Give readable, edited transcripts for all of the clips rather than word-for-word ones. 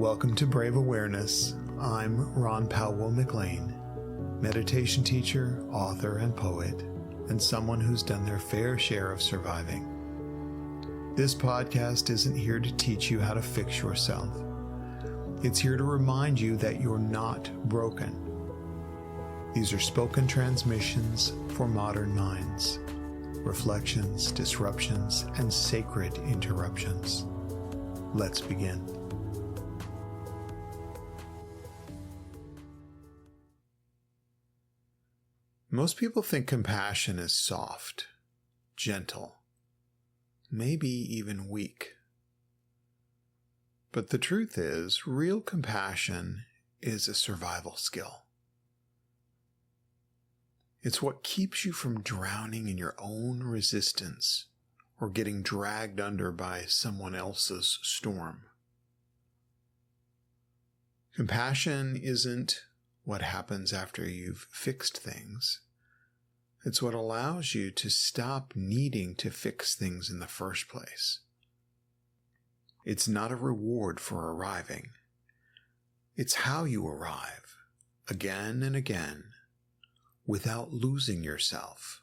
Welcome to Brave Awareness. I'm Ronn McLean, meditation teacher, author, and poet, and someone who's done their fair share of surviving. This podcast isn't here to teach you how to fix yourself. It's here to remind you that you're not broken. These are spoken transmissions for modern minds, reflections, disruptions, and sacred interruptions. Let's begin. Most people think compassion is soft, gentle, maybe even weak. But the truth is, real compassion is a survival skill. It's what keeps you from drowning in your own resistance or getting dragged under by someone else's storm. Compassion isn't what happens after you've fixed things. It's what allows you to stop needing to fix things in the first place. It's not a reward for arriving. It's how you arrive, again and again, without losing yourself.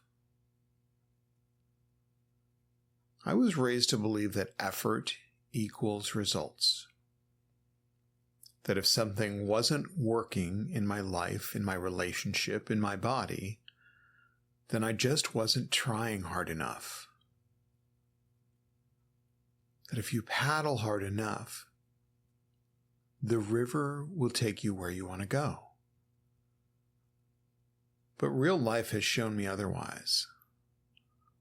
I was raised to believe that effort equals results. That if something wasn't working in my life, in my relationship, in my body, then I just wasn't trying hard enough. That if you paddle hard enough, the river will take you where you want to go. But real life has shown me otherwise.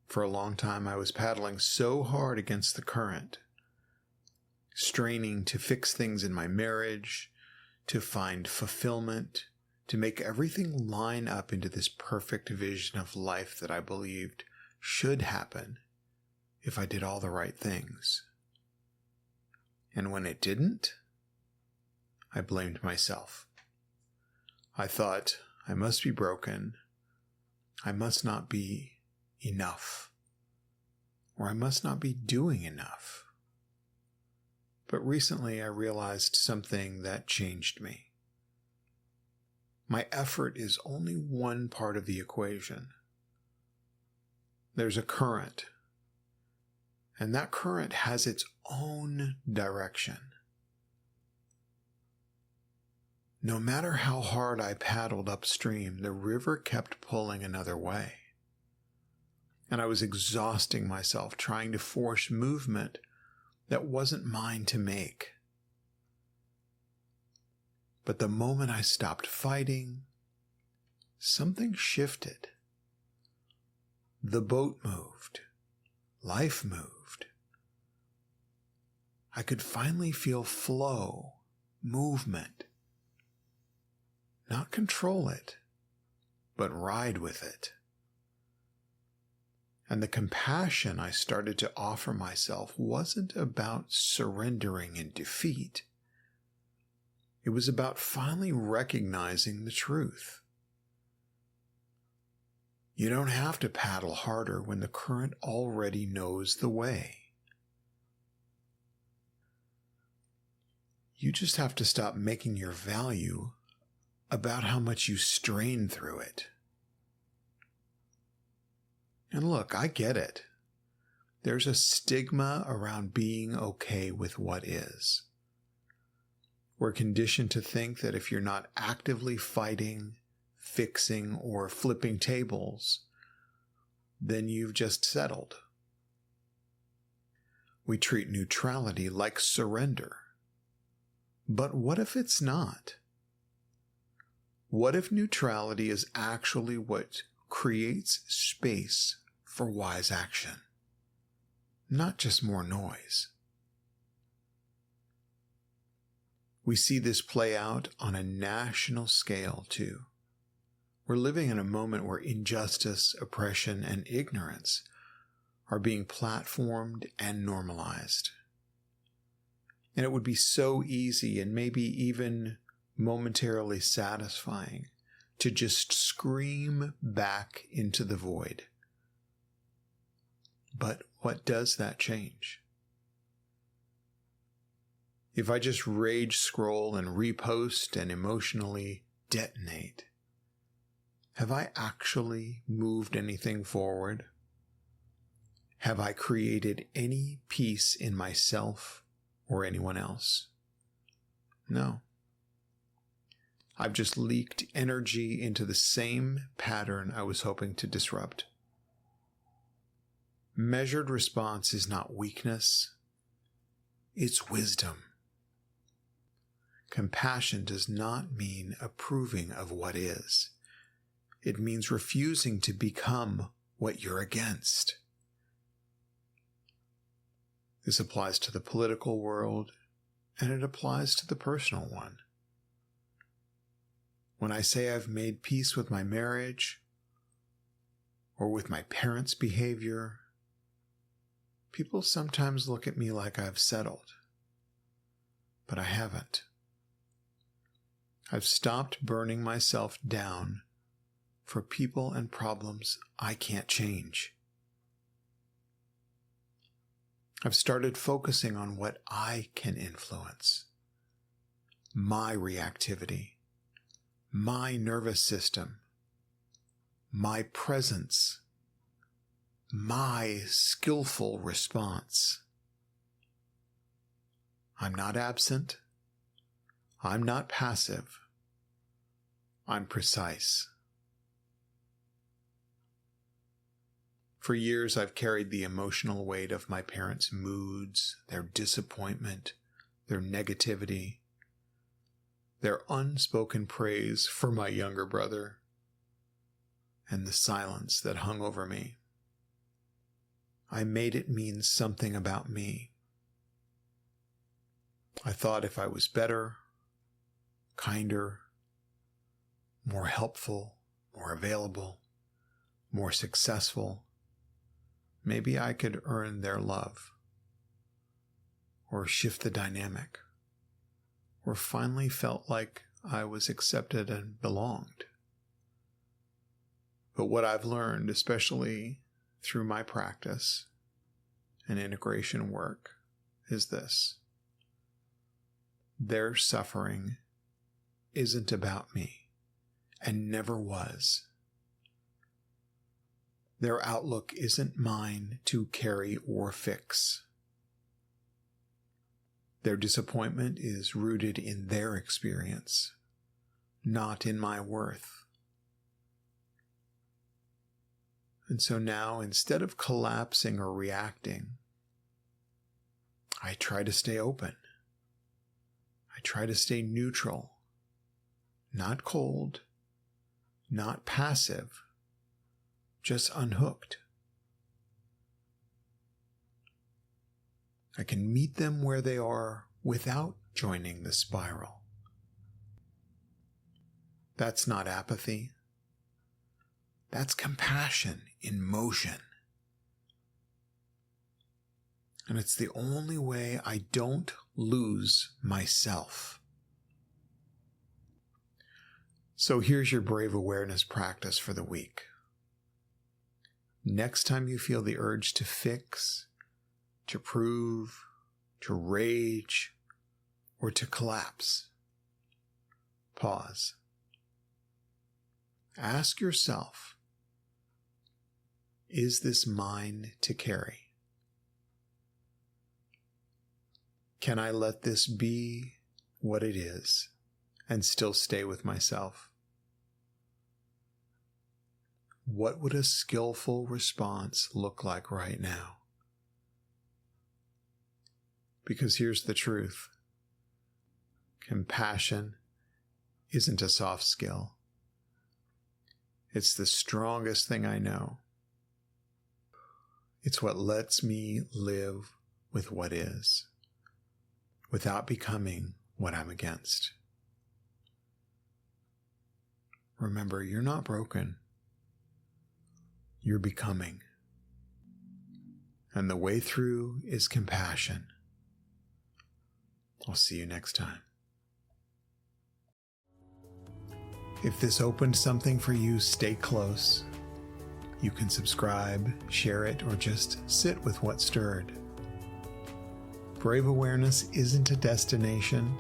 For a long time, I was paddling so hard against the current, straining to fix things in my marriage, to find fulfillment, to make everything line up into this perfect vision of life that I believed should happen if I did all the right things. And when it didn't, I blamed myself. I thought, I must be broken, I must not be enough, or I must not be doing enough. But recently I realized something that changed me. My effort is only one part of the equation. There's a current, and that current has its own direction. No matter how hard I paddled upstream, the river kept pulling another way. And I was exhausting myself trying to force movement that wasn't mine to make. But the moment I stopped fighting, something shifted. The boat moved. Life moved. I could finally feel flow, movement. Not control it, but ride with it. And the compassion I started to offer myself wasn't about surrendering in defeat. It was about finally recognizing the truth. You don't have to paddle harder when the current already knows the way. You just have to stop making your value about how much you strain through it. And look, I get it. There's a stigma around being okay with what is. We're conditioned to think that if you're not actively fighting, fixing, or flipping tables, then you've just settled. We treat neutrality like surrender. But what if it's not? What if neutrality is actually what creates space for wise action, not just more noise? We see this play out on a national scale, too. We're living in a moment where injustice, oppression, and ignorance are being platformed and normalized. And it would be so easy and maybe even momentarily satisfying to just scream back into the void. But what does that change? if I just rage scroll and repost and emotionally detonate, have I actually moved anything forward? Have I created any peace in myself or anyone else? No. I've just leaked energy into the same pattern I was hoping to disrupt. Measured response is not weakness, it's wisdom. Compassion does not mean approving of what is. It means refusing to become what you're against. This applies to the political world, and it applies to the personal one. When I say I've made peace with my marriage, or with my parents' behavior, people sometimes look at me like I've settled. But I haven't. I've stopped burning myself down for people and problems I can't change. I've started focusing on what I can influence. My reactivity, my nervous system, my presence, my skillful response. I'm not absent. I'm not passive. I'm precise. For years, I've carried the emotional weight of my parents' moods, their disappointment, their negativity, their unspoken praise for my younger brother, and the silence that hung over me. I made it mean something about me. I thought if I was better, kinder, more helpful, more available, more successful, maybe I could earn their love, or shift the dynamic, or finally felt like I was accepted and belonged. But what I've learned, especially through my practice and integration work, is this. Their suffering isn't about me, and never was. Their outlook isn't mine to carry or fix. Their disappointment is rooted in their experience, not in my worth. And so now, instead of collapsing or reacting, I try to stay open. I try to stay neutral, not cold, not passive, just unhooked. I can meet them where they are without joining the spiral. That's not apathy. That's compassion in motion. And it's the only way I don't lose myself. So here's your brave awareness practice for the week. Next time you feel the urge to fix, to prove, to rage, or to collapse, pause. Ask yourself, is this mine to carry? Can I let this be what it is and still stay with myself? What would a skillful response look like right now? Because here's the truth. Compassion isn't a soft skill. It's the strongest thing I know. It's what lets me live with what is, without becoming what I'm against. Remember, you're not broken. You're becoming. And the way through is compassion. I'll see you next time. If this opened something for you, stay close. You can subscribe, share it, or just sit with what stirred. Brave awareness isn't a destination,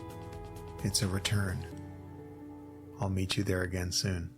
it's a return. I'll meet you there again soon.